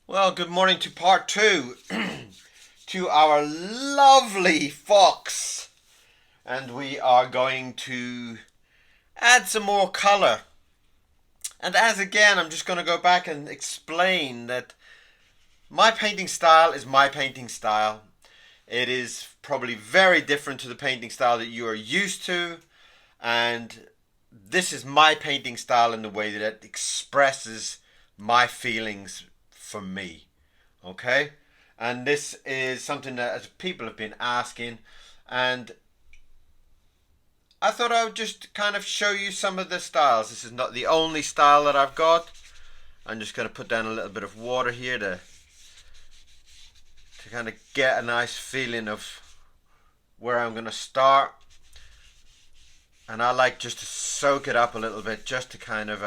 Well, good morning to part two to our lovely fox. And we are going to add some more color. And as again, I'm just going to go back and explain that my painting style is my painting style. It is probably very different to the painting style that you are used to. And this is my painting style in the way that it expresses my feelings for me. Okay? And this is something that as people have been asking, and I thought I would just kind of show you some of the styles. This is not the only style that I've got. I'm just going to put down a little bit of water here to kind of get a nice feeling of where I'm going to start. And I like just to soak it up a little bit, just to kind of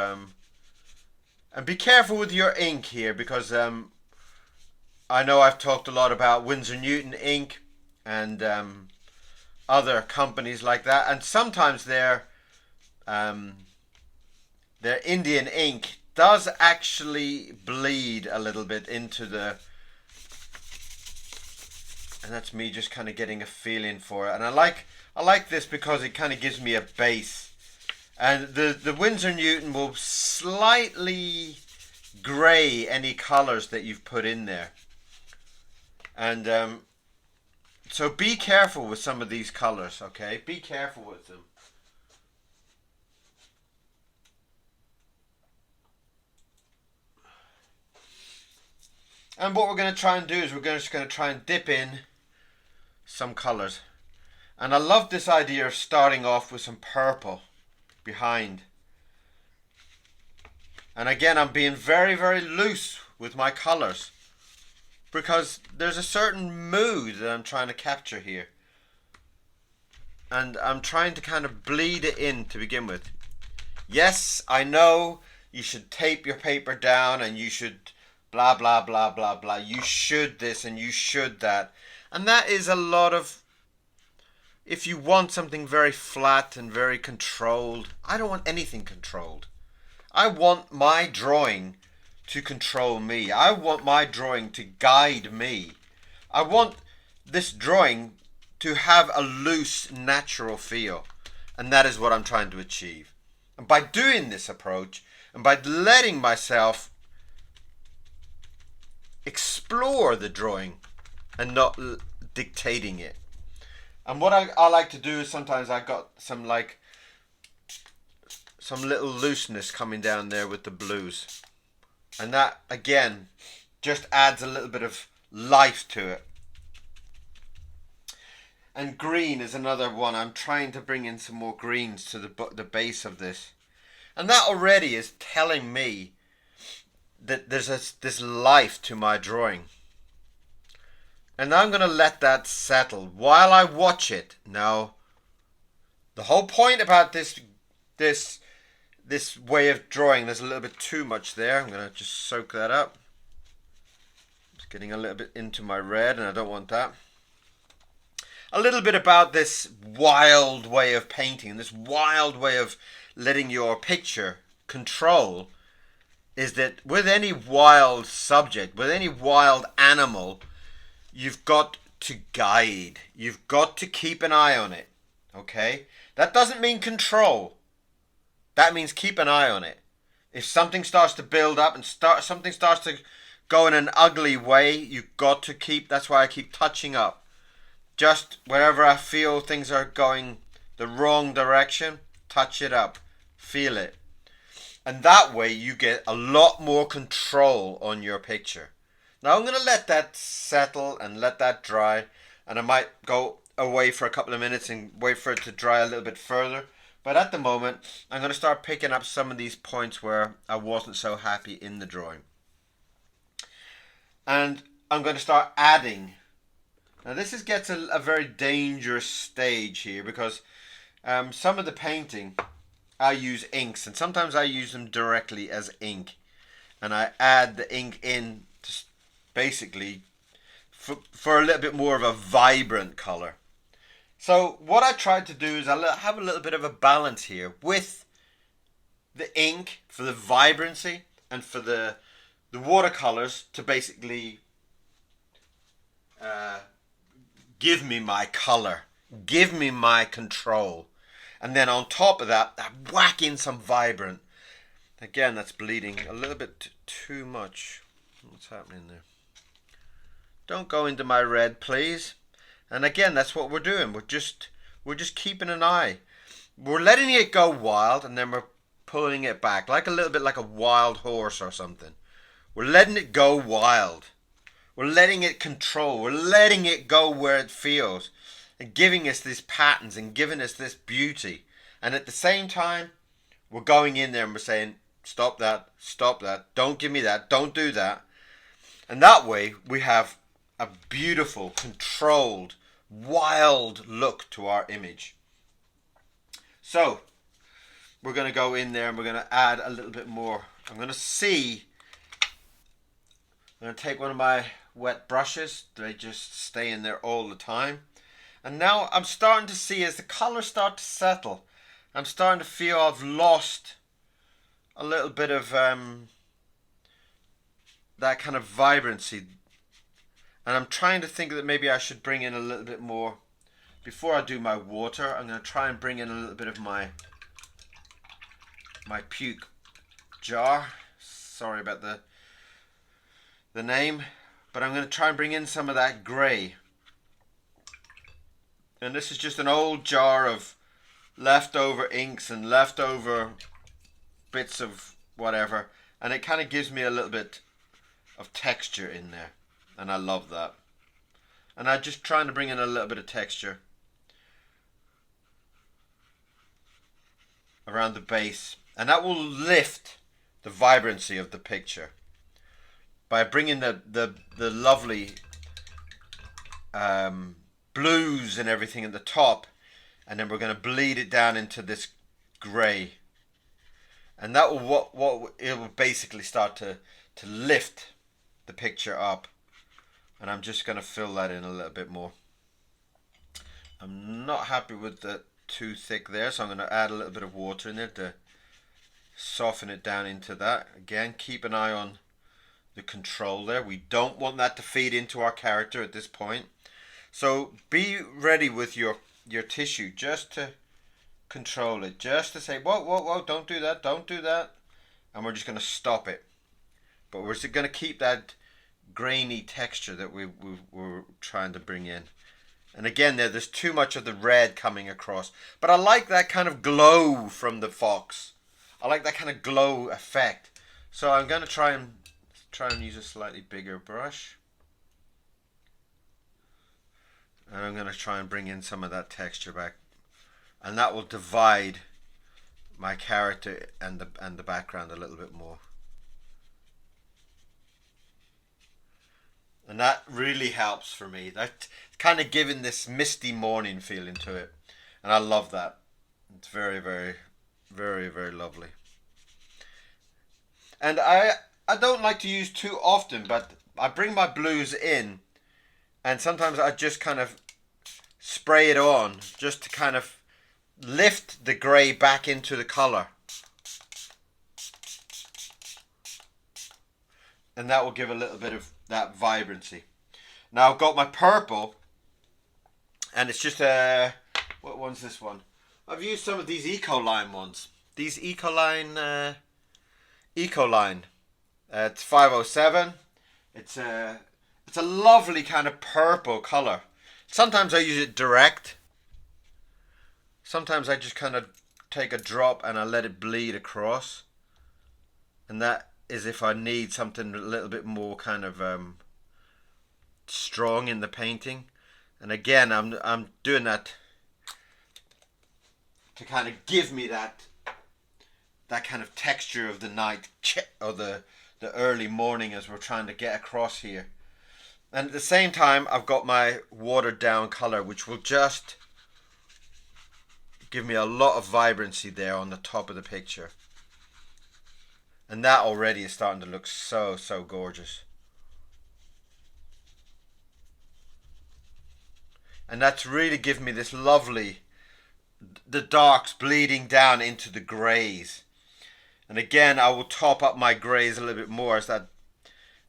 and be careful with your ink here, because I know I've talked a lot about Winsor Newton ink and other companies like that, and sometimes their Indian ink does actually bleed a little bit into the, and that's me just kind of getting a feeling for it. And I like this because it kind of gives me a base, and the Winsor Newton will slightly grey any colors that you've put in there. And so be careful with some of these colors, okay? Be careful with them. And what we're going to try and do is we're just going to try and dip in some colors. And I love this idea of starting off with some purple behind. And again, I'm being very, very loose with my colors, because there's a certain mood that I'm trying to capture here. And I'm trying to kind of bleed it in to begin with. Yes, I know you should tape your paper down and you should blah, blah, blah, blah, blah. You should this and you should that. And that is a lot of, if you want something very flat and very controlled. I don't want anything controlled. I want my drawing to control me. I want my drawing to guide me. I want this drawing to have a loose, natural feel. And that is what I'm trying to achieve. And by doing this approach, and by letting myself explore the drawing and not dictating it. And what I like to do is sometimes I got some little looseness coming down there with the blues. And that, again, just adds a little bit of life to it. And green is another one. I'm trying to bring in some more greens to the base of this. And that already is telling me that there's this life to my drawing. And I'm going to let that settle while I watch it. Now, the whole point about this way of drawing, there's a little bit too much there. I'm going to just soak that up. It's getting a little bit into my red, and I don't want that. A little bit about this wild way of painting, this wild way of letting your picture control, is that with any wild subject, with any wild animal, you've got to guide. You've got to keep an eye on it. Okay? That doesn't mean control. That means keep an eye on it. If something starts to build up and something starts to go in an ugly way, you've got to keep, that's why I keep touching up. Just wherever I feel things are going the wrong direction, touch it up. Feel it. And that way you get a lot more control on your picture. Now I'm going to let that settle and let that dry. And I might go away for a couple of minutes and wait for it to dry a little bit further. But at the moment, I'm going to start picking up some of these points where I wasn't so happy in the drawing. And I'm going to start adding. Now this gets a very dangerous stage here, because some of the painting I use inks, and sometimes I use them directly as ink, and I add the ink in to basically for a little bit more of a vibrant color. So what I tried to do is I have a little bit of a balance here with the ink for the vibrancy and for the the watercolors to basically give me my color, give me my control. And then on top of that, I whack in some vibrant. Again, that's bleeding a little bit too much. What's happening there? Don't go into my red, please. And again, that's what we're doing. We're just keeping an eye. We're letting it go wild, and then we're pulling it back, like a little bit like a wild horse or something. We're letting it go wild. We're letting it control. We're letting it go where it feels, and giving us these patterns and giving us this beauty. And at the same time, we're going in there and we're saying, stop that, don't give me that, don't do that. And that way we have a beautiful, controlled, wild look to our image. So we're going to go in there and we're going to add a little bit more. I'm going to take one of my wet brushes. They just stay in there all the time. And now I'm starting to see, as the colors start to settle, I'm starting to feel I've lost a little bit of that kind of vibrancy. And I'm trying to think that maybe I should bring in a little bit more. Before I do my water, I'm going to try and bring in a little bit of my puke jar. Sorry about the name. But I'm going to try and bring in some of that grey. And this is just an old jar of leftover inks and leftover bits of whatever. And it kind of gives me a little bit of texture in there. And I love that. And I'm just trying to bring in a little bit of texture around the base. And that will lift the vibrancy of the picture by bringing the lovely blues and everything at the top, and then we're going to bleed it down into this grey, and that will what it will basically start to lift the picture up. And I'm just going to fill that in a little bit more. I'm not happy with the too thick there, so I'm going to add a little bit of water in there to soften it down into that. Again, keep an eye on the control there. We don't want that to feed into our character at this point. So be ready with your tissue just to control it, just to say, whoa, don't do that, and we're just going to stop it. But we're going to keep that grainy texture that we were trying to bring in. And again, there's too much of the red coming across, but I like that kind of glow from the fox. I like that kind of glow effect. So I'm going to try and use a slightly bigger brush. And I'm going to try and bring in some of that texture back. And that will divide my character and the background a little bit more. And that really helps for me. That's kind of giving this misty morning feeling to it. And I love that. It's very, very, very, very lovely. And I don't like to use too often, but I bring my blues in, and sometimes I just kind of spray it on just to kind of lift the grey back into the colour. And that will give a little bit of that vibrancy. Now I've got my purple, and it's just what one's this one? I've used some of these Ecoline ones. These Ecoline it's 507. It's a lovely kind of purple color. Sometimes I use it direct. Sometimes I just kind of take a drop and I let it bleed across. And that is if I need something a little bit more kind of strong in the painting. And again, I'm doing that to kind of give me that kind of texture of the night or the early morning as we're trying to get across here. And at the same time, I've got my watered down color, which will just give me a lot of vibrancy there on the top of the picture. And that already is starting to look so, so gorgeous. And that's really giving me this lovely, the darks bleeding down into the greys. And again, I will top up my greys a little bit more as that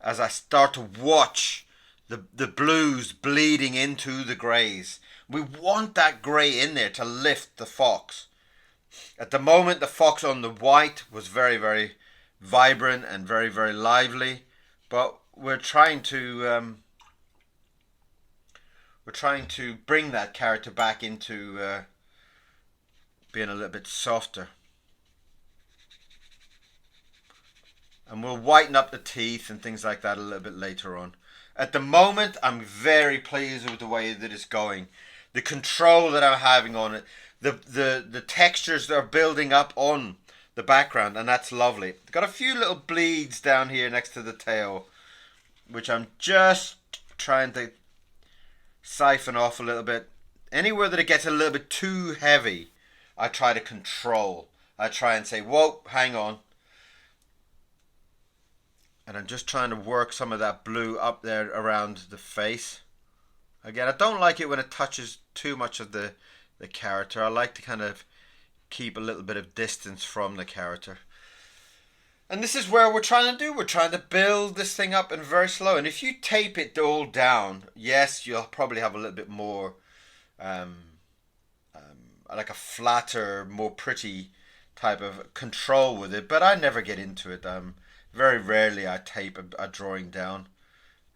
as I start to watch the blues bleeding into the greys. We want that grey in there to lift the fox. At the moment, the fox on the white was very, very vibrant and very, very lively, but we're trying to bring that character back into being a little bit softer. And we'll whiten up the teeth and things like that a little bit later on. At the moment, I'm very pleased with the way that it's going. The control that I'm having on it. The textures that are building up on the background. And that's lovely. Got a few little bleeds down here next to the tail, which I'm just trying to siphon off a little bit. Anywhere that it gets a little bit too heavy, I try to control. I try and say, whoa, hang on. And I'm just trying to work some of that blue up there around the face. Again, I don't like it when it touches too much of the character. I like to kind of keep a little bit of distance from the character. And this is where we're trying to do. We're trying to build this thing up and very slow. And if you tape it all down, yes, you'll probably have a little bit more, like a flatter, more pretty type of control with it. But I never get into it. Very rarely I tape a drawing down.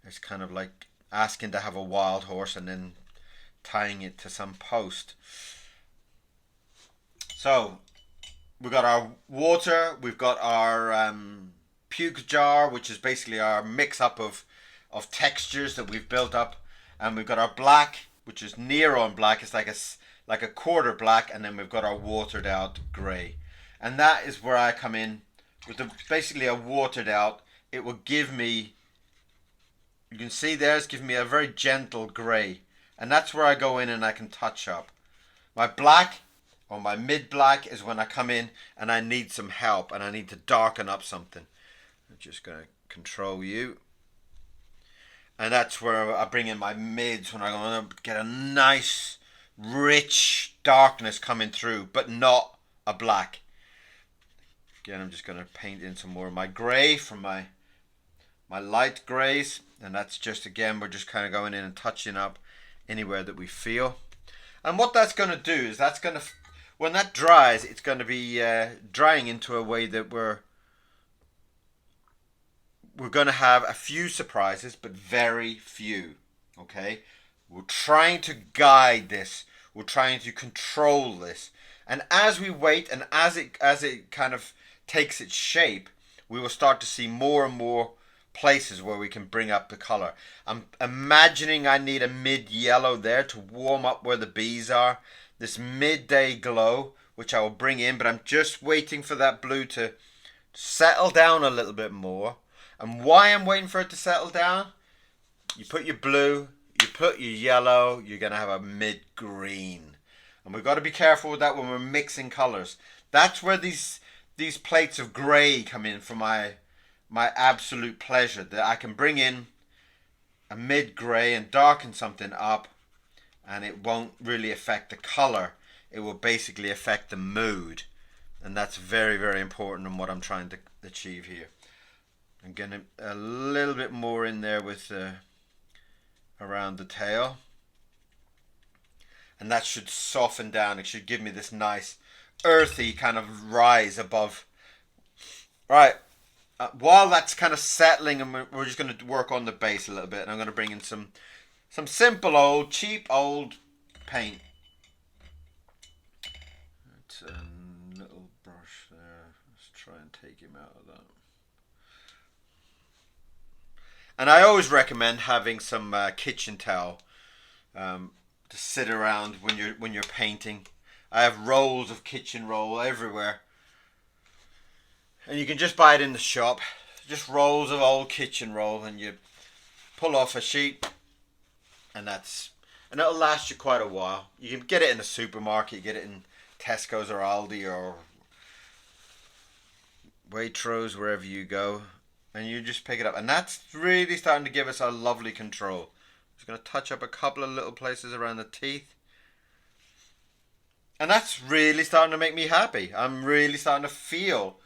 It's kind of like asking to have a wild horse and then tying it to some post. So we've got our water, we've got our puke jar, which is basically our mix up of textures that we've built up, and we've got our black, which is near on black. It's like a quarter black, and then we've got our watered out grey, and that is where I come in with basically a watered out. It will give me, you can see there, it's giving me a very gentle grey, and that's where I go in and I can touch up. My black or my mid black is when I come in and I need some help and I need to darken up something. I'm just going to control you, and that's where I bring in my mids when I want to get a nice rich darkness coming through, but not a black. Again, I'm just going to paint in some more of my grey from my light greys, and that's just, again, we're just kind of going in and touching up anywhere that we feel. And what that's going to do is that's going to, when that dries, it's going to be drying into a way that we're going to have a few surprises, but very few. Okay, we're trying to guide this, we're trying to control this, and as we wait and as it kind of takes its shape, we will start to see more and more places where we can bring up the color. I'm imagining I need a mid yellow there to warm up where the bees are, this midday glow, which I will bring in, but I'm just waiting for that blue to settle down a little bit more. And why I'm waiting for it to settle down, you put your blue, you put your yellow, you're going to have a mid green, and we've got to be careful with that when we're mixing colors. That's where these plates of grey come in for my absolute pleasure, that I can bring in a mid grey and darken something up, and it won't really affect the color. It will basically affect the mood, and that's very, very important in what I'm trying to achieve here. I'm getting a little bit more in there with around the tail, and that should soften down. It should give me this nice earthy kind of rise above. Right, while that's kind of settling, and we're just going to work on the base a little bit, and I'm going to bring in some simple old cheap old paint. It's a little brush there. Let's try and take him out of that. And I always recommend having some kitchen towel to sit around when you're painting. I have rolls of kitchen roll everywhere, and you can just buy it in the shop. Just rolls of old kitchen roll, and you pull off a sheet, and it'll last you quite a while. You can get it in a supermarket, you get it in Tesco's or Aldi or Waitrose, wherever you go, and you just pick it up, and that's really starting to give us a lovely control. Just going to touch up a couple of little places around the teeth. And that's really starting to make me happy. I'm really starting to feel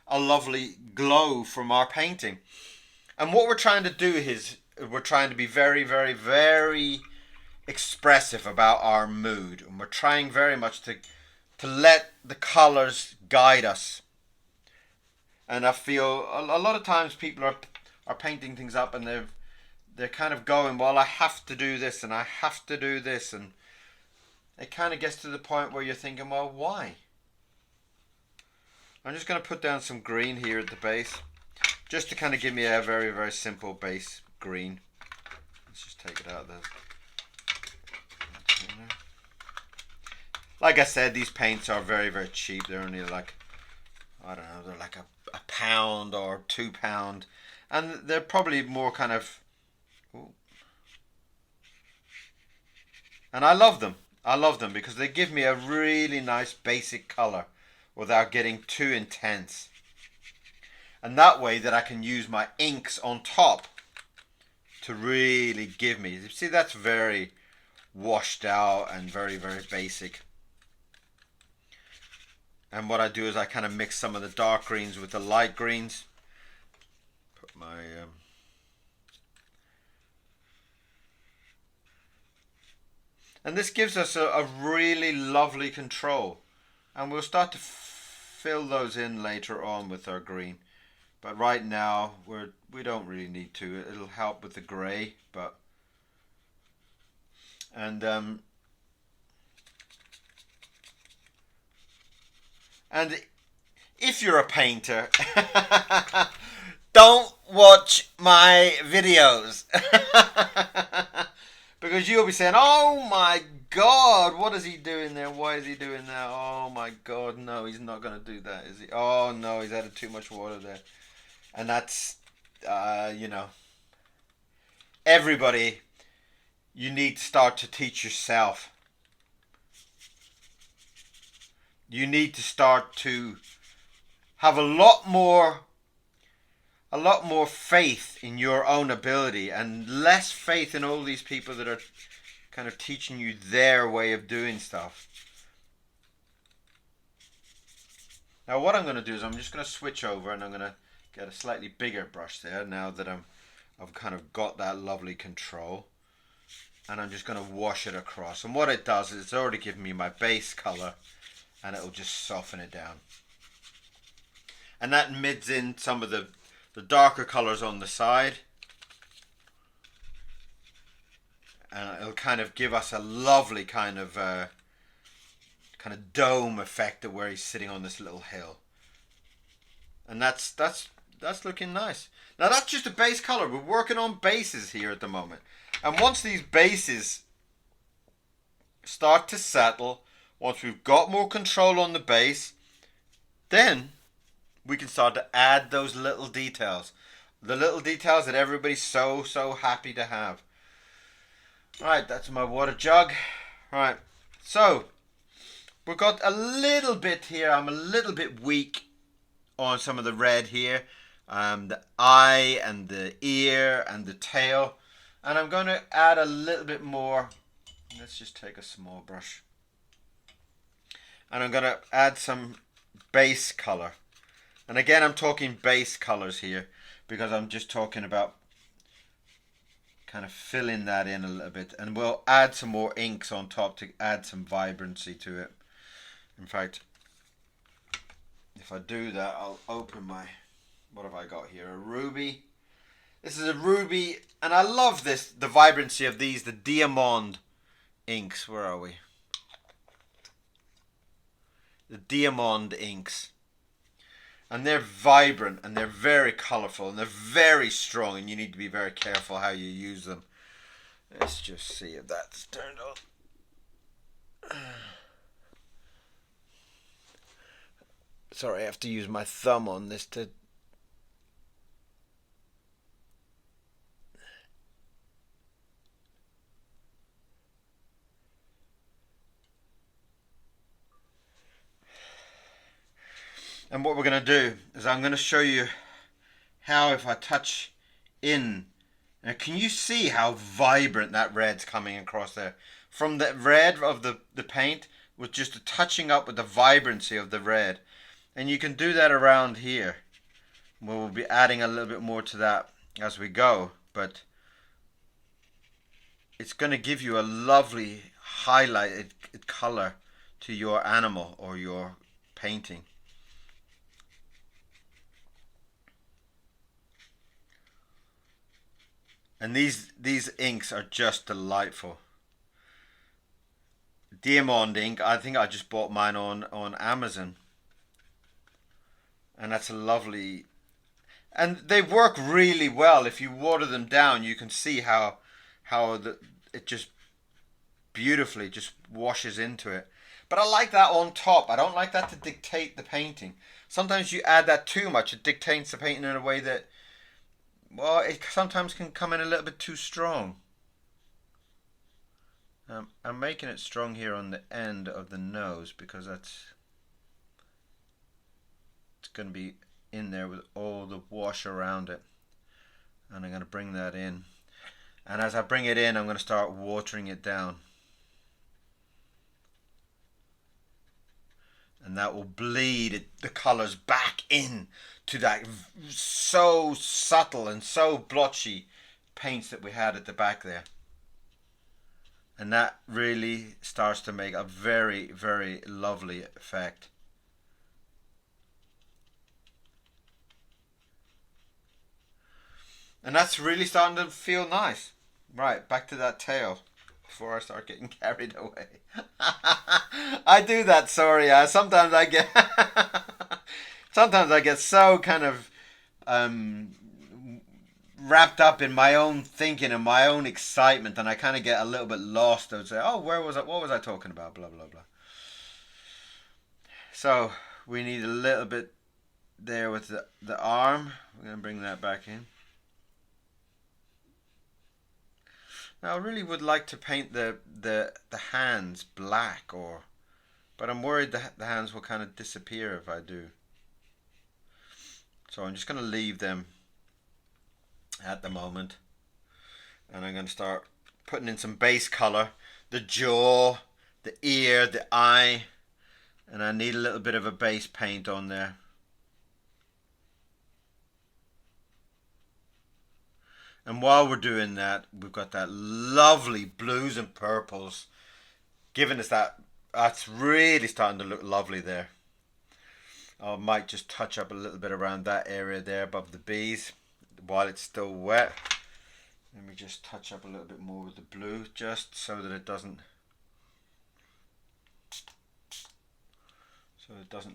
a lovely glow from our painting. And what we're trying to do is we're trying to be very, very, very expressive about our mood, and we're trying very much to let the colors guide us. And I feel a lot of times people are painting things up, and they're kind of going, well, I have to do this and I have to do this, and it kind of gets to the point where you're thinking, well, why? I'm just going to put down some green here at the base, just to kind of give me a very, very simple base green. Let's just take it out of there. Like I said, these paints are very, very cheap. They're only like, I don't know, they're like a pound or £2. And they're probably more kind of, ooh. And I love them. I love them because they give me a really nice basic color without getting too intense. And that way that I can use my inks on top to really give me, you see, that's very washed out and very, very basic. And what I do is I kind of mix some of the dark greens with the light greens. Put my and this gives us a really lovely control, and we'll start to fill those in later on with our green, but right now we don't really need to. It'll help with the grey, but and if you're a painter, don't watch my videos. Because you'll be saying, oh my God, what is he doing there? Why is he doing that? Oh my God, no, he's not going to do that, is he? Oh no, he's added too much water there. And that's, you know, everybody, you need to start to teach yourself. You need to start to have a lot more faith in your own ability and less faith in all these people that are kind of teaching you their way of doing stuff. Now what I'm going to do is I'm just going to switch over, and I'm going to get a slightly bigger brush there now that I've kind of got that lovely control, and I'm just going to wash it across. And what it does is it's already given me my base color, and it'll just soften it down. And that mids in some of the darker colors on the side, and it'll kind of give us a lovely kind of dome effect of where he's sitting on this little hill. And that's looking nice. Now that's just a base color. We're working on bases here at the moment, and once these bases start to settle, once we've got more control on the base, then we can start to add those little details. The little details that everybody's so happy to have. Right, that's my water jug. Right, so we've got a little bit here. I'm a little bit weak on some of the red here. The eye and the ear and the tail. And I'm going to add a little bit more. Let's just take a small brush. And I'm going to add some base color. And again, I'm talking base colors here because I'm just talking about kind of filling that in a little bit. And we'll add some more inks on top to add some vibrancy to it. In fact, if I do that, I'll open my, what have I got here? A ruby. This is a ruby, and I love this, the vibrancy of these, the diamond inks. Where are we? The diamond inks. And they're vibrant, and they're very colourful, and they're very strong, and you need to be very careful how you use them. Let's just see if that's turned on. Sorry, I have to use my thumb on this to... And what we're going to do is I'm going to show you how, if I touch in, now can you see how vibrant that red's coming across there? From the red of the paint with just a touching up with the vibrancy of the red. And you can do that around here. We'll be adding a little bit more to that as we go, but it's going to give you a lovely highlighted color to your animal or your painting. And these inks are just delightful. Diamond ink, I think I just bought mine on Amazon, and that's a lovely. And they work really well. If you water them down, you can see how it just beautifully just washes into it. But I like that on top. I don't like that to dictate the painting. Sometimes you add that too much. It dictates the painting in a way that, well, it sometimes can come in a little bit too strong. I'm making it strong here on the end of the nose because it's going to be in there with all the wash around it. And I'm going to bring that in. And as I bring it in, I'm going to start watering it down. And that will bleed the colours back in to that so subtle and so blotchy paints that we had at the back there. And that really starts to make a very, very lovely effect. And that's really starting to feel nice. Right, back to that tail before I start getting carried away. I do that, sorry. Sometimes I get sometimes I get so kind of wrapped up in my own thinking and my own excitement, and I kind of get a little bit lost. I would say, "Oh, where was I? What was I talking about?" Blah blah blah. So we need a little bit there with the arm. We're gonna bring that back in. Now I really would like to paint the hands black, but I'm worried that the hands will kind of disappear if I do. So I'm just going to leave them at the moment, and I'm going to start putting in some base color, the jaw, the ear, the eye, and I need a little bit of a base paint on there. And while we're doing that, we've got that lovely blues and purples giving us that's really starting to look lovely there. I might just touch up a little bit around that area there above the bees while it's still wet. Let me just touch up a little bit more with the blue just so that it doesn't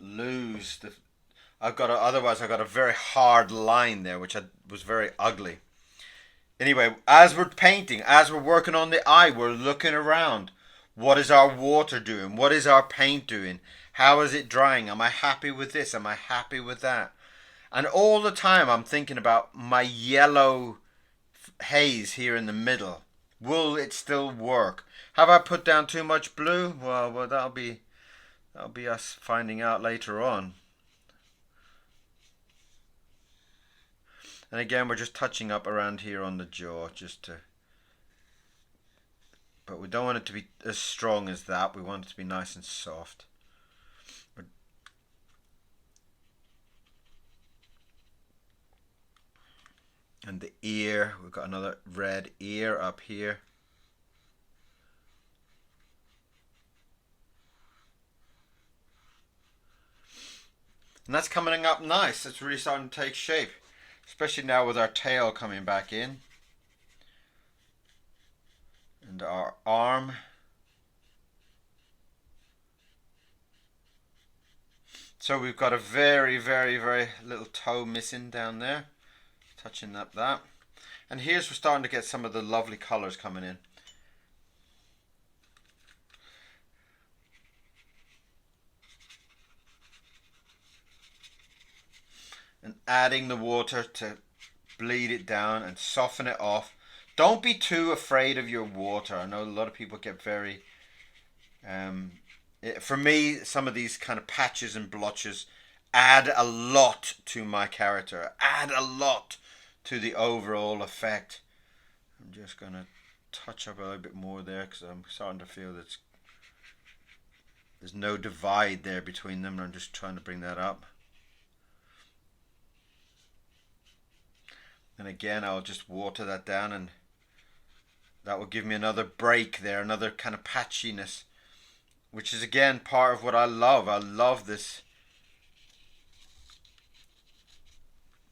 lose the. Otherwise I've got a very hard line there, which was very ugly. Anyway, as we're painting, as we're working on the eye, we're looking around. What is our water doing? What is our paint doing? How is it drying? Am I happy with this? Am I happy with that? And all the time I'm thinking about my yellow haze here in the middle. Will it still work? Have I put down too much blue? Well, that'll be us finding out later on. And again, we're just touching up around here on the jaw, but we don't want it to be as strong as that. We want it to be nice and soft. And the ear, we've got another red ear up here. And that's coming up nice. It's really starting to take shape. Especially now with our tail coming back in. And our arm. So we've got a very, very, very little toe missing down there. Touching up that. And here's we're starting to get some of the lovely colours coming in. And adding the water to bleed it down and soften it off. Don't be too afraid of your water. I know a lot of people get very for me, some of these kind of patches and blotches add a lot to my character, add a lot to the overall effect. I'm just going to touch up a little bit more there because I'm starting to feel that there's no divide there between them. I'm just trying to bring that up. And again, I'll just water that down, and that will give me another break there, another kind of patchiness, which is again part of what I love. I love this.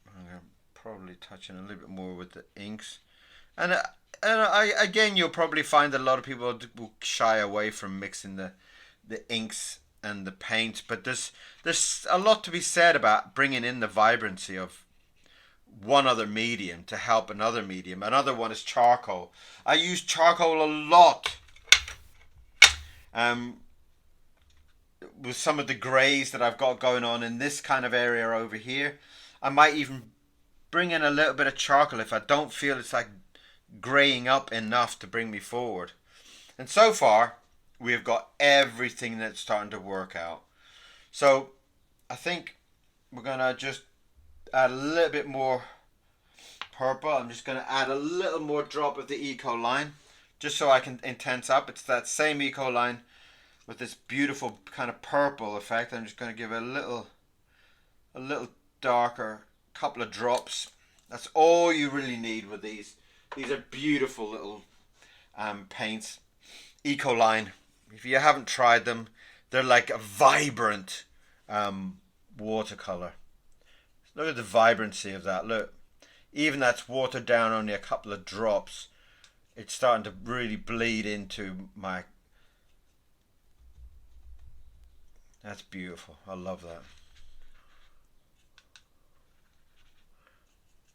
I'm going to probably touch in a little bit more with the inks. And again, you'll probably find that a lot of people will shy away from mixing the inks and the paint, but there's a lot to be said about bringing in the vibrancy of one other medium to help another medium. Another one is charcoal. I use charcoal a lot with some of the greys that I've got going on in this kind of area over here. I might even bring in a little bit of charcoal if I don't feel it's like graying up enough to bring me forward. And so far we've got everything that's starting to work out. So I think we're gonna just add a little bit more purple. I'm just going to add a little more drop of the Eco line just so I can intense up. It's that same Eco line with this beautiful kind of purple effect. I'm just going to give it a little darker, couple of drops. That's all you really need with these. These are beautiful little paints. Eco line, if you haven't tried them, they're like a vibrant watercolor. Look at the vibrancy of that. Look, even that's watered down only a couple of drops. It's starting to really bleed into my... That's beautiful. I love that.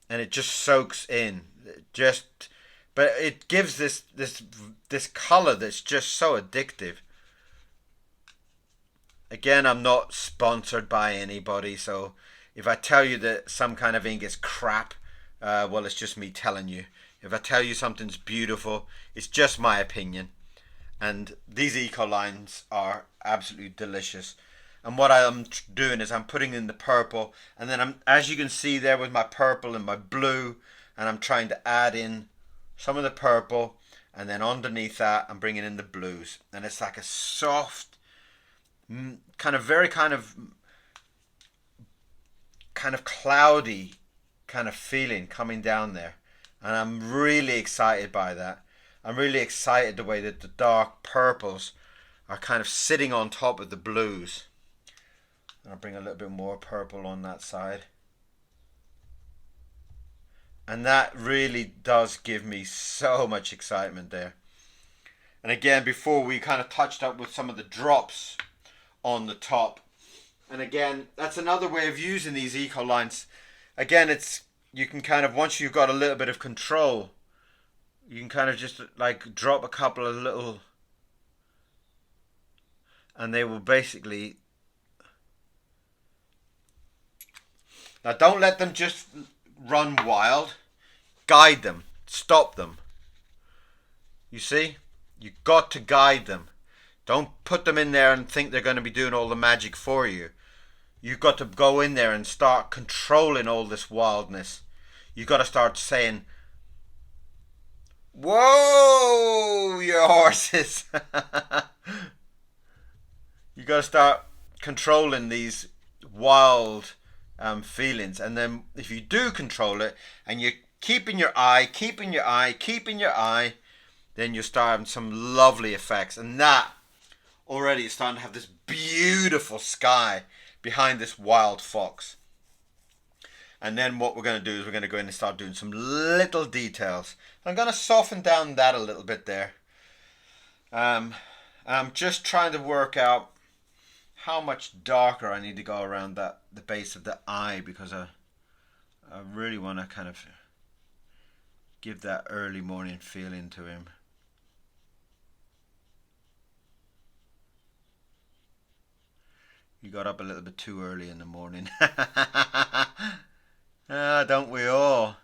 And it just soaks in. But it gives this color that's just so addictive. Again, I'm not sponsored by anybody, so if I tell you that some kind of ink is crap, well, it's just me telling you. If I tell you something's beautiful, it's just my opinion. And these Eco lines are absolutely delicious. And what I'm doing is I'm putting in the purple, and then as you can see there with my purple and my blue, and I'm trying to add in some of the purple, and then underneath that I'm bringing in the blues, and it's like a soft, very kind of cloudy kind of feeling coming down there, and I'm really excited by that. I'm really excited the way that the dark purples are kind of sitting on top of the blues. And I'll bring a little bit more purple on that side. And that really does give me so much excitement there. And again, before we kind of touched up with some of the drops on the top. And again, that's another way of using these Eco lines. Again, you can kind of, once you've got a little bit of control, you can kind of just like drop a couple of little, and they will basically, now don't let them just run wild. Guide them. Stop them. You see? You've got to guide them. Don't put them in there and think they're going to be doing all the magic for you. You've got to go in there and start controlling all this wildness. You've got to start saying, whoa, you horses. You've got to start controlling these wild feelings. And then if you do control it and you're keeping your eye, then you start having some lovely effects. And that already is starting to have this beautiful sky behind this wild fox. And then what we're going to do is we're going to go in and start doing some little details. I'm going to soften down that a little bit there. I'm just trying to work out how much darker I need to go around the base of the eye, because I really want to kind of give that early morning feeling to him. You got up a little bit too early in the morning. Don't we all?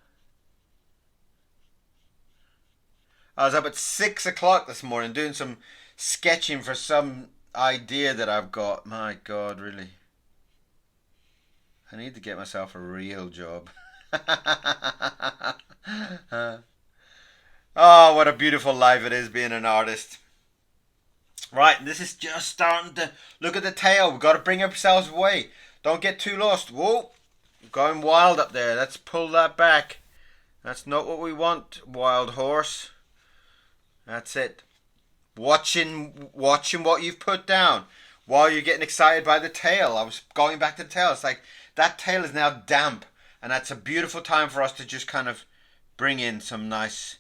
I was up at 6 o'clock this morning doing some sketching for some idea that I've got. My God, really. I need to get myself a real job. Oh, what a beautiful life it is being an artist. Right, this is just starting to look at the tail. We've got to bring ourselves away. Don't get too lost. Whoa, going wild up there. Let's pull that back. That's not what we want, wild horse. That's it. Watching what you've put down while you're getting excited by the tail. I was going back to the tail. It's like that tail is now damp, and that's a beautiful time for us to just kind of bring in some nice,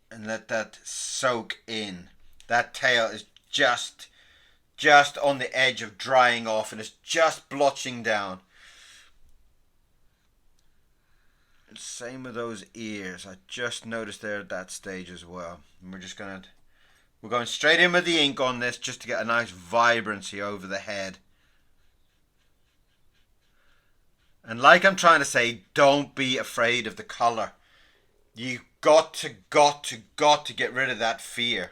and let that soak in. That tail is just on the edge of drying off, and it's just blotching down. And same with those ears. I just noticed there at that stage as well. And we're going straight in with the ink on this just to get a nice vibrancy over the head. And like I'm trying to say, don't be afraid of the colour. You got to get rid of that fear.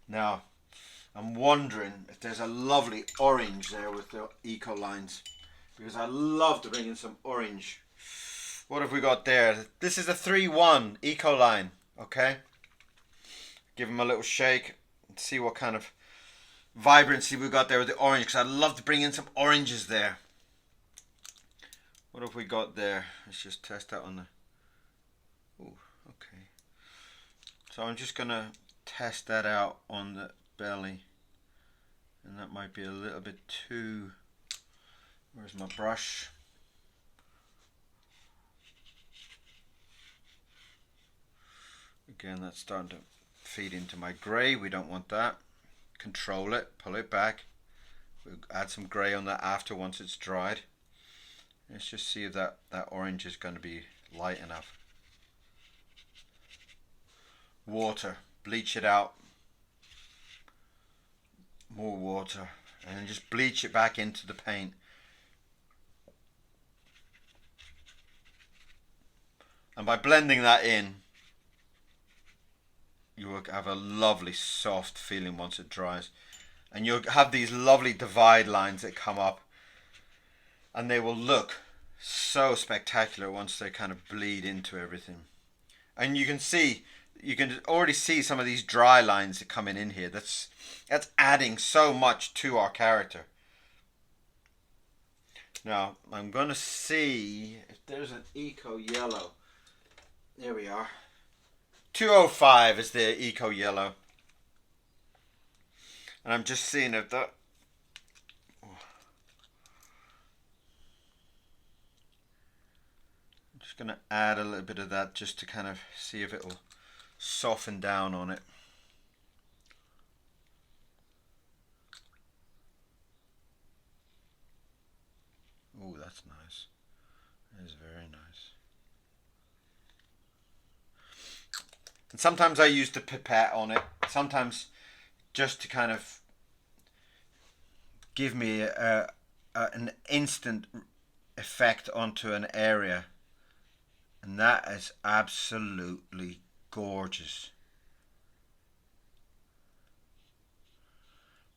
Now, I'm wondering if there's a lovely orange there with the eco lines, because I love to bring in some orange. What have we got there? This is a 3-1 eco line. Okay, give them a little shake and see what kind of vibrancy we got there with the orange, because I'd love to bring in some oranges there. What have we got there? Let's just test that on the... Ooh, okay. So I'm just going to test that out on the belly. And that might be a little bit too... Where's my brush? Again, that's starting to feed into my grey. We don't want that. Control it, pull it back. We'll add some grey on that after, once it's dried. Let's just see if that orange is going to be light enough. Water, bleach it out. More water, and then just bleach it back into the paint. And by blending that in, you will have a lovely soft feeling once it dries. And you'll have these lovely divide lines that come up, and they will look so spectacular once they kind of bleed into everything. And you can already see some of these dry lines that come in here. That's adding so much to our character. Now I'm going to see if there's an eco yellow. There we are. 205 is the eco yellow. And I'm just seeing if that... I'm just going to add a little bit of that just to kind of see if it'll soften down on it. Oh, that's nice. That is very nice. And sometimes I use the pipette on it. Sometimes just to kind of give me an instant effect onto an area. And that is absolutely gorgeous.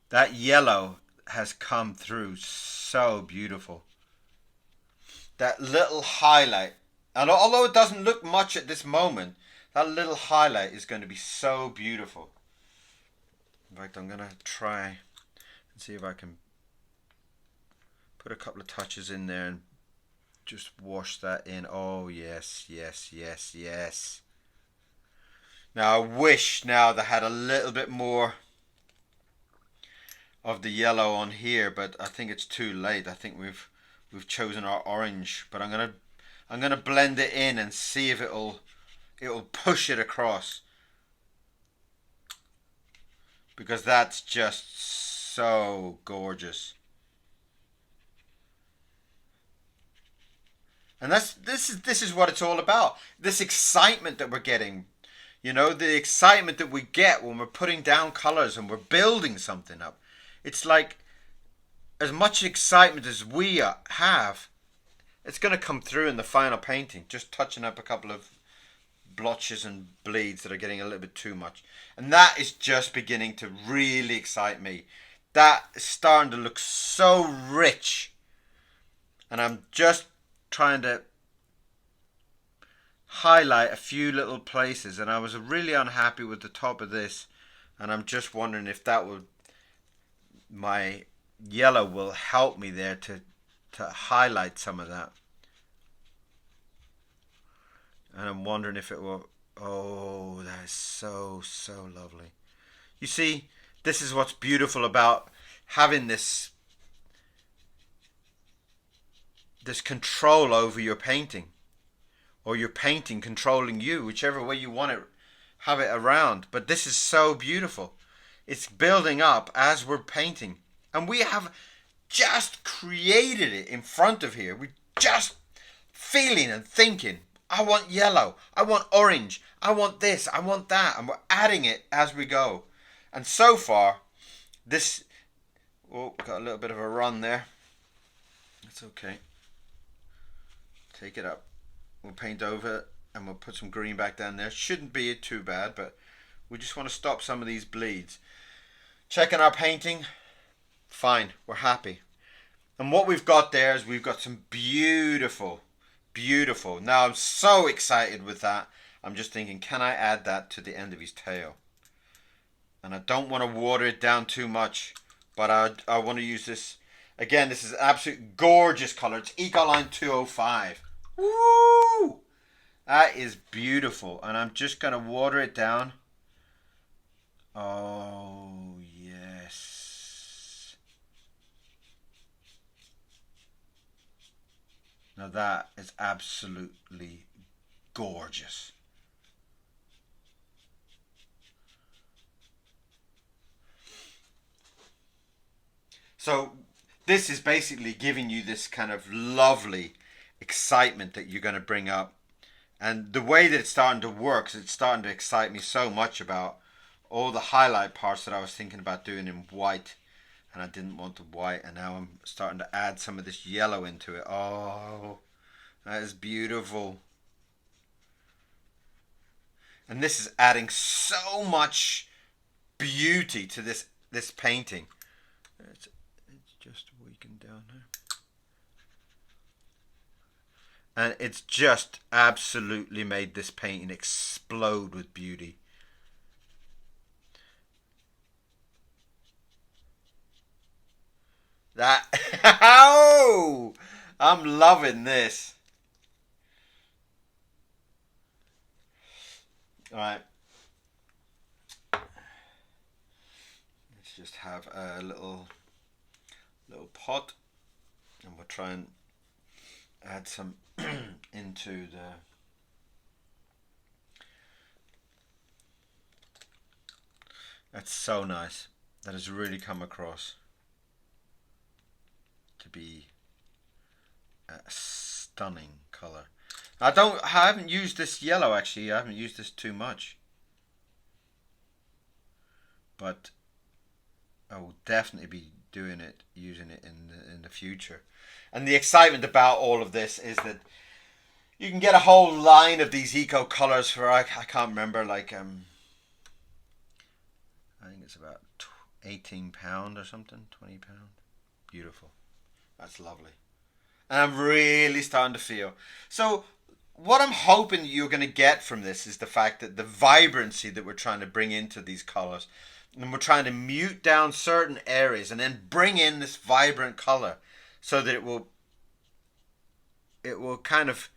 That yellow has come through so beautiful. That little highlight, and although it doesn't look much at this moment, that little highlight is going to be so beautiful. In fact, I'm going to try and see if I can put a couple of touches in there and just wash that in. Oh yes, yes, yes, yes. Now I wish now they had a little bit more of the yellow on here, but I think it's too late. I think we've chosen our orange, but I'm gonna blend it in and see if it'll push it across, because that's just so gorgeous. And this is what it's all about. This excitement that we're getting, the excitement that we get when we're putting down colors and we're building something up. It's like as much excitement as we have, it's going to come through in the final painting, just touching up a couple of blotches and bleeds that are getting a little bit too much. And that is just beginning to really excite me. That is starting to look so rich. And I'm just trying to highlight a few little places, and I was really unhappy with the top of this, and I'm just wondering if my yellow will help me there to to highlight some of that. And I'm wondering if it will... Oh, that is so, so lovely. You see, this is what's beautiful about having this control over your painting. Or your painting controlling you, whichever way you want it, have it around. But this is so beautiful. It's building up as we're painting. And we have just created it in front of here. We're just feeling and thinking, I want yellow, I want orange, I want this, I want that. And we're adding it as we go. And so far, this... Oh, got a little bit of a run there. That's okay. Take it up. We'll paint over it and we'll put some green back down there. Shouldn't be too bad, but we just want to stop some of these bleeds. Checking our painting. Fine, we're happy. And what we've got there is we've got some beautiful, beautiful. Now I'm so excited with that. I'm just thinking, can I add that to the end of his tail? And I don't want to water it down too much, but I want to use this. Again, this is an absolute gorgeous color. It's Ecoline 205. Woo! That is beautiful. And I'm just going to water it down. Oh, yes. Now that is absolutely gorgeous. So this is basically giving you this kind of lovely excitement that you're going to bring up. And the way that it's starting to work is it's starting to excite me so much about all the highlight parts that I was thinking about doing in white. And I didn't want the white. And now I'm starting to add some of this yellow into it. Oh, that is beautiful. And this is adding so much beauty to this painting. It's just weakened down here. And it's just absolutely made this painting explode with beauty. That... Oh! I'm loving this. Alright. Let's just have a little pot. And we'll try and add some into the... That's so nice. That has really come across to be a stunning color. I haven't used this yellow actually. I haven't used this too much. But I will definitely be using it in the future. And the excitement about all of this is that you can get a whole line of these eco colors for I can't remember, like I think it's about £18 or something, £20. Beautiful. That's lovely. And I'm really starting to feel. So what I'm hoping you're going to get from this is the fact that the vibrancy that we're trying to bring into these colors, and we're trying to mute down certain areas and then bring in this vibrant color so that it will kind of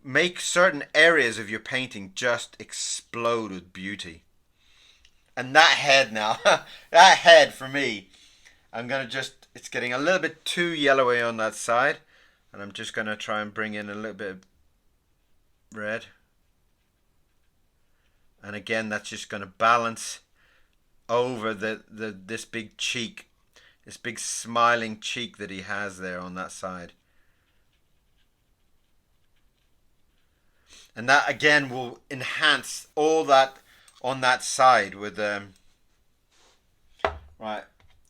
make certain areas of your painting just explode with beauty. And that head now, that head for me, I'm going to just, it's getting a little bit too yellowy on that side. And I'm just going to try and bring in a little bit of red. And again, that's just going to balance over this big cheek, this big smiling cheek that he has there on that side. And that again will enhance all that on that side with right,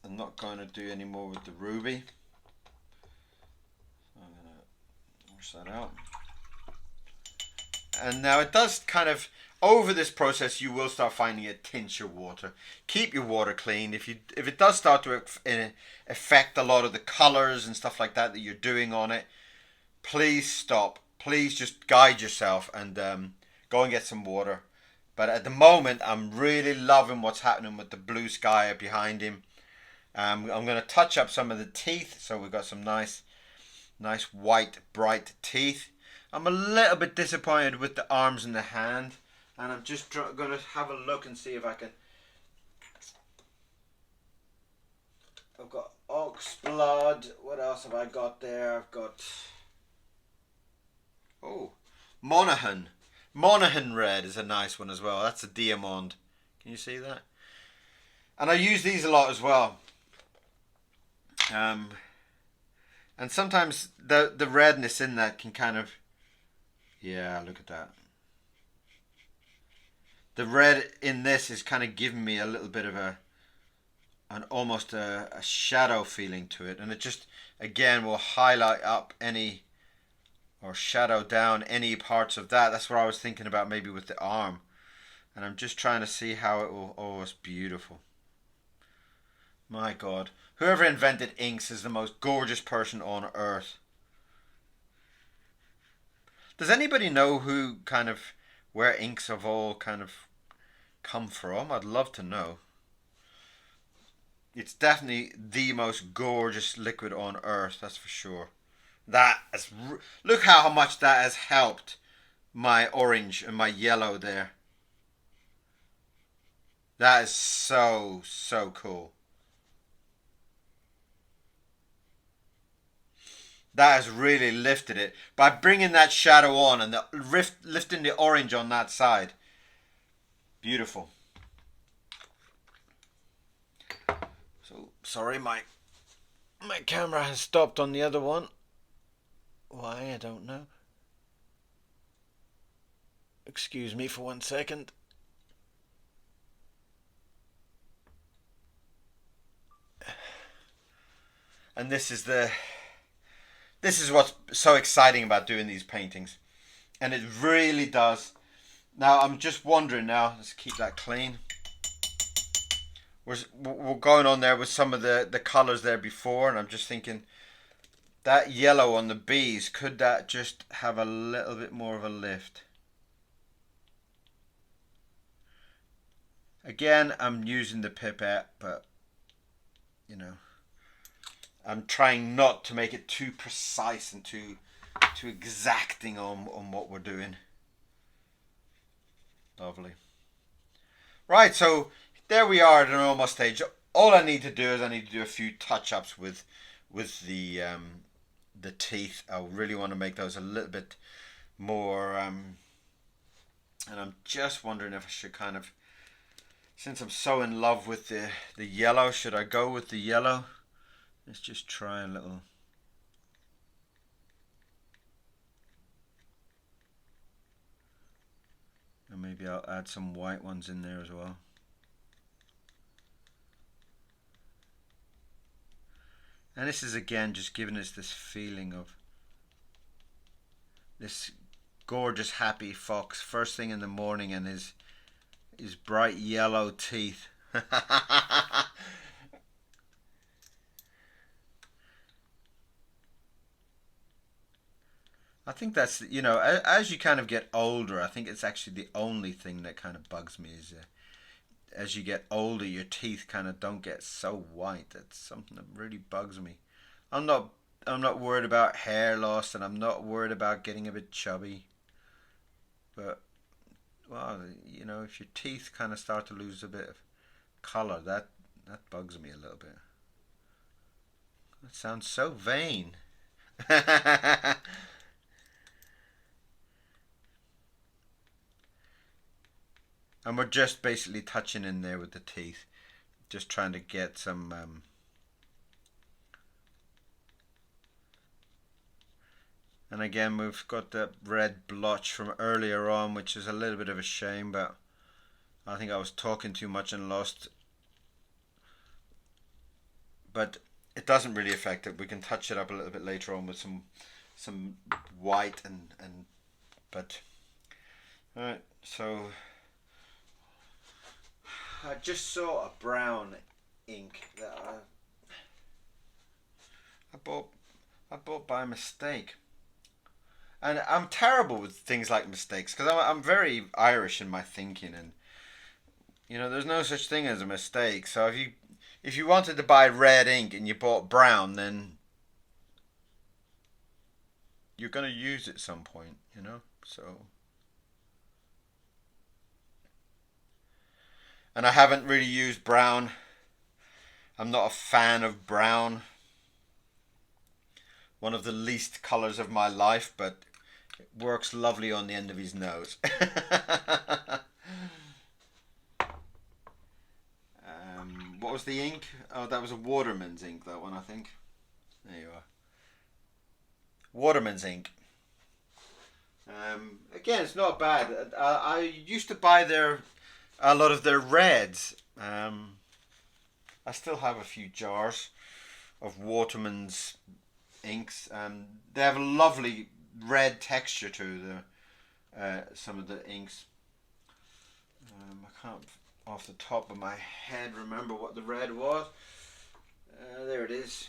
I'm not going to do any more with the ruby. I'm going to wash that out. And now it does kind of, over this process you will start finding it tinge your water. Keep your water clean. If it does start to affect a lot of the colors and stuff like that you're doing on it, please stop. Please just guide yourself and go and get some water. But at the moment, I'm really loving what's happening with the blue sky behind him. I'm going to touch up some of the teeth, so we've got some nice Nice white bright teeth. I'm a little bit disappointed with the arms and the hand, and I'm just going to have a look and see if I can. I've got ox blood. What else have I got there? I've got Monaghan. Monaghan red is a nice one as well. That's a diamond. Can you see that? And I use these a lot as well. And sometimes the redness in that can kind of, yeah, look at that. The red in this is kind of giving me a little bit of almost a shadow feeling to it, and it just again will highlight up any or shadow down any parts of that. That's what I was thinking about, maybe with the arm, and I'm just trying to see how it will. Oh, it's beautiful. My God, whoever invented inks is the most gorgeous person on earth. Does anybody know who kind of where inks have all kind of come from? I'd love to know. It's definitely the most gorgeous liquid on earth, that's for sure. Look how much that has helped my orange and my yellow there. That is so, so cool. That has really lifted it by bringing that shadow on and lifting the orange on that side. Beautiful. So sorry, my camera has stopped on the other one. Why, I don't know. Excuse me for 1 second. And this is what's so exciting about doing these paintings. And it really does. Now I'm just wondering now, let's keep that clean. We're going on there with some of the colours there before, and I'm just thinking that yellow on the bees, could that just have a little bit more of a lift? Again, I'm using the pipette, but you know, I'm trying not to make it too precise and too exacting on what we're doing. Lovely. Right, so there we are at an almost stage. All I need to do is I need to do a few touch-ups with the teeth. I really want to make those a little bit more, and I'm just wondering if I should kind of, since I'm so in love with the yellow, should I go with the yellow? Let's just try a little. And maybe I'll add some white ones in there as well. And this is again just giving us this feeling of this gorgeous happy fox first thing in the morning and his bright yellow teeth. I think that's, you know, as you kind of get older, I think it's actually the only thing that kind of bugs me is as you get older, your teeth kind of don't get so white. That's something that really bugs me. I'm not worried about hair loss, and I'm not worried about getting a bit chubby. But well, you know, if your teeth kind of start to lose a bit of color, that bugs me a little bit. That sounds so vain. And we're just basically touching in there with the teeth, just trying to get some and again we've got that red blotch from earlier on, which is a little bit of a shame, but I think I was talking too much and lost, but it doesn't really affect it. We can touch it up a little bit later on with some white and but alright, so I just saw a brown ink that I bought by mistake, and I'm terrible with things like mistakes because I'm very Irish in my thinking, and you know there's no such thing as a mistake. So if you wanted to buy red ink and you bought brown, then you're going to use at some point, you know. So, and I haven't really used brown. I'm not a fan of brown. One of the least colors of my life, but it works lovely on the end of his nose. What was the ink? Oh, that was a Waterman's ink, that one, I think. There you are. Waterman's ink. Again, it's not bad. I used to buy a lot of their reds. I still have a few jars of Waterman's inks. They have a lovely red texture to some of the inks. I can't, off the top of my head, remember what the red was. There it is.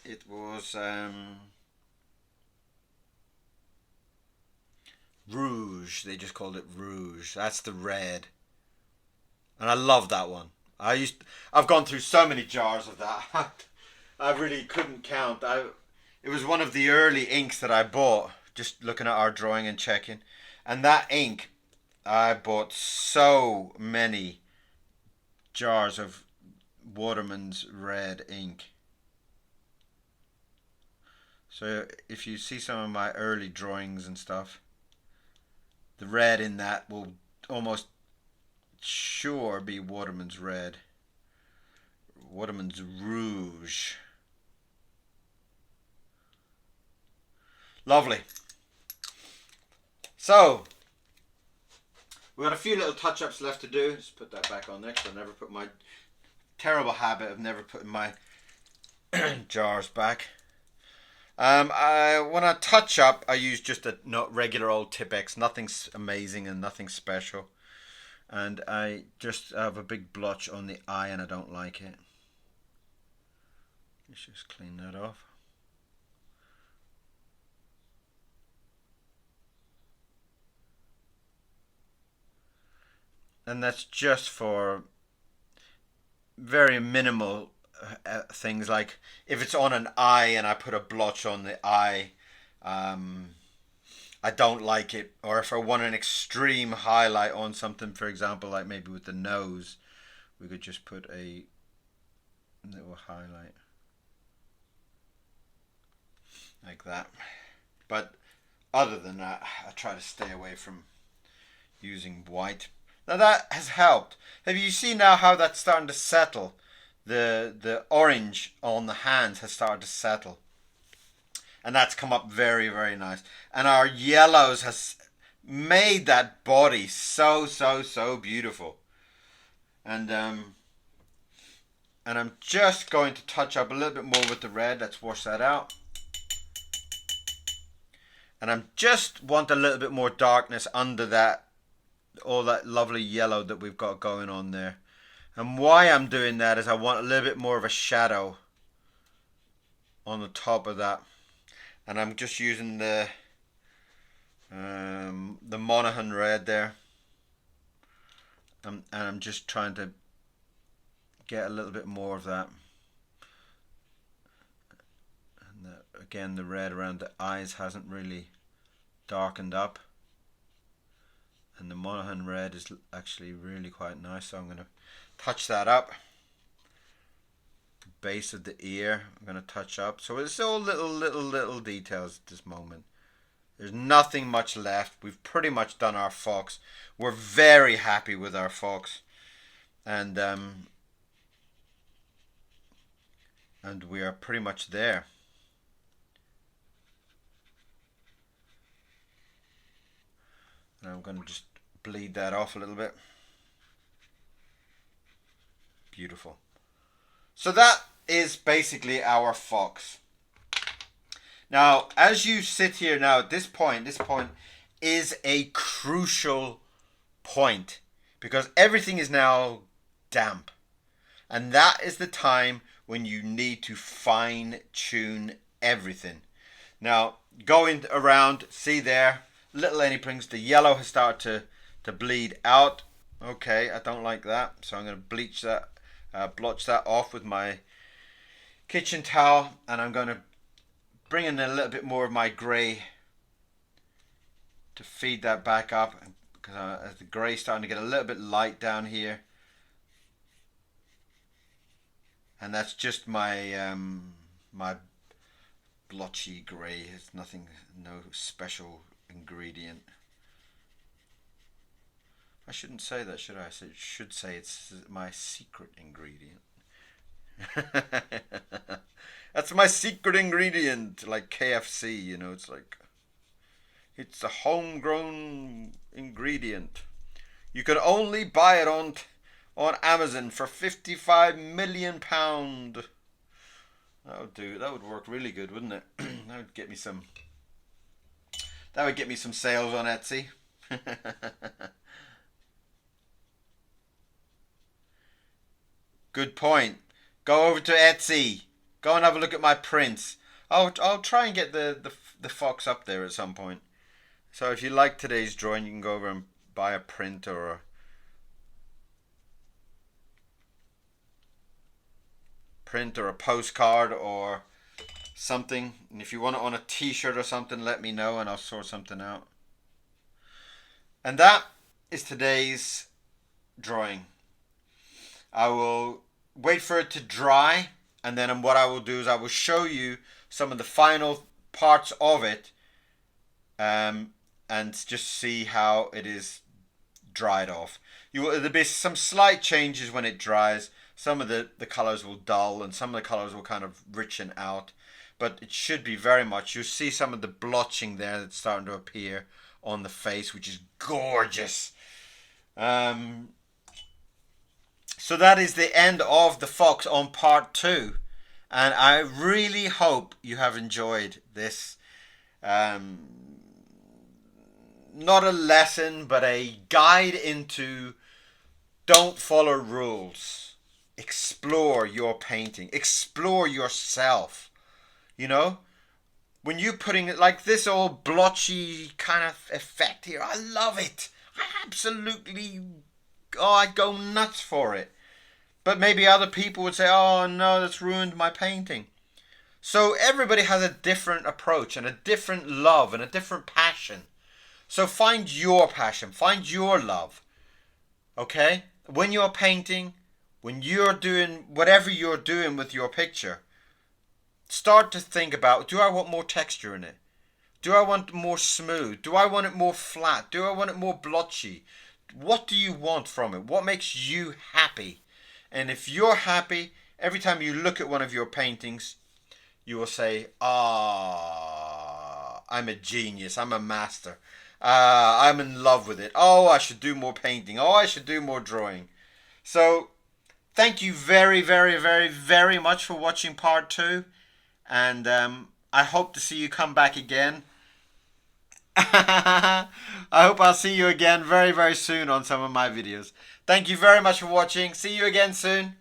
It was Rouge. They just called it Rouge. That's the red, and I love that one. I've gone through so many jars of that. I really couldn't count. It was one of the early inks that I bought. Just looking at our drawing and checking, and that ink, I bought so many jars of Waterman's red ink. So if you see some of my early drawings and stuff, the red in that will almost sure be Waterman's red. Waterman's Rouge. Lovely. So, we've got a few little touch-ups left to do. Just put that back on there, because I never put my terrible habit of never putting my jars back. When I touch up, I use just a regular old Tipp-Ex, nothing amazing and nothing special. And I just have a big blotch on the eye and I don't like it. Let's just clean that off. And that's just for very minimal things, like if it's on an eye and I put a blotch on the eye, I don't like it. Or if I want an extreme highlight on something, for example, like maybe with the nose, we could just put a little highlight like that. But other than that, I try to stay away from using white. Now that has helped. Have you seen now how that's starting to settle? The orange on the hands has started to settle. And that's come up very, very nice. And our yellows has made that body so, so, so beautiful. And I'm just going to touch up a little bit more with the red. Let's wash that out. And I just want a little bit more darkness under that, all that lovely yellow that we've got going on there. And why I'm doing that is I want a little bit more of a shadow on the top of that. And I'm just using the Monaghan red there. And I'm just trying to get a little bit more of that. And again, the red around the eyes hasn't really darkened up. And the Monaghan red is actually really quite nice, so I'm going to touch that up. The base of the ear I'm going to touch up. So it's all little details at this moment. There's nothing much left. We've pretty much done our fox. We're very happy with our fox. And we are pretty much there. And I'm going to just bleed that off a little bit. Beautiful. So that is basically our fox. Now, as you sit here now at this point is a crucial point because everything is now damp. And that is the time when you need to fine tune everything. Now, going around, see there, little anythings, the yellow has started to bleed out. Okay, I don't like that. So I'm going to bleach that, blotch that off with my kitchen towel. And I'm going to bring in a little bit more of my grey to feed that back up, because the grey's starting to get a little bit light down here. And that's just my my blotchy grey. It's nothing, no special ingredient. I shouldn't say that, should I? I should say it's my secret ingredient. That's my secret ingredient, like KFC, you know, it's a homegrown ingredient. You can only buy it on Amazon for £55 million. That would work really good, wouldn't it? That would get me some sales on Etsy. Good point. Go over to Etsy. Go and have a look at my prints. I'll try and get the fox up there at some point. So if you like today's drawing, you can go over and buy a print or a postcard or something. And if you want it on a t-shirt or something, let me know and I'll sort something out. And that is today's drawing. I will wait for it to dry, and then what I will do is I will show you some of the final parts of it, and just see how it is dried off. There'll be some slight changes when it dries. Some of the colors will dull and some of the colors will kind of richen out, but it should be very much, you'll see some of the blotching there that's starting to appear on the face, which is gorgeous. So that is the end of the fox on part 2, and I really hope you have enjoyed this. Not a lesson, but a guide into don't follow rules. Explore your painting. Explore yourself. You know? When you're putting it like this all blotchy kind of effect here, I love it. I'd go nuts for it. But maybe other people would say, oh no, that's ruined my painting. So everybody has a different approach and a different love and a different passion. So find your passion, find your love. Okay? When you're painting, when you're doing whatever you're doing with your picture, start to think about, do I want more texture in it? Do I want more smooth? Do I want it more flat? Do I want it more blotchy? What do you want from it? What makes you happy? And if you're happy, every time you look at one of your paintings, you will say, I'm a genius. I'm a master. I'm in love with it. Oh, I should do more painting. Oh, I should do more drawing. So, thank you very, very, very, very much for watching part 2. And I hope to see you come back again. I hope I'll see you again very, very soon on some of my videos. Thank you very much for watching. See you again soon.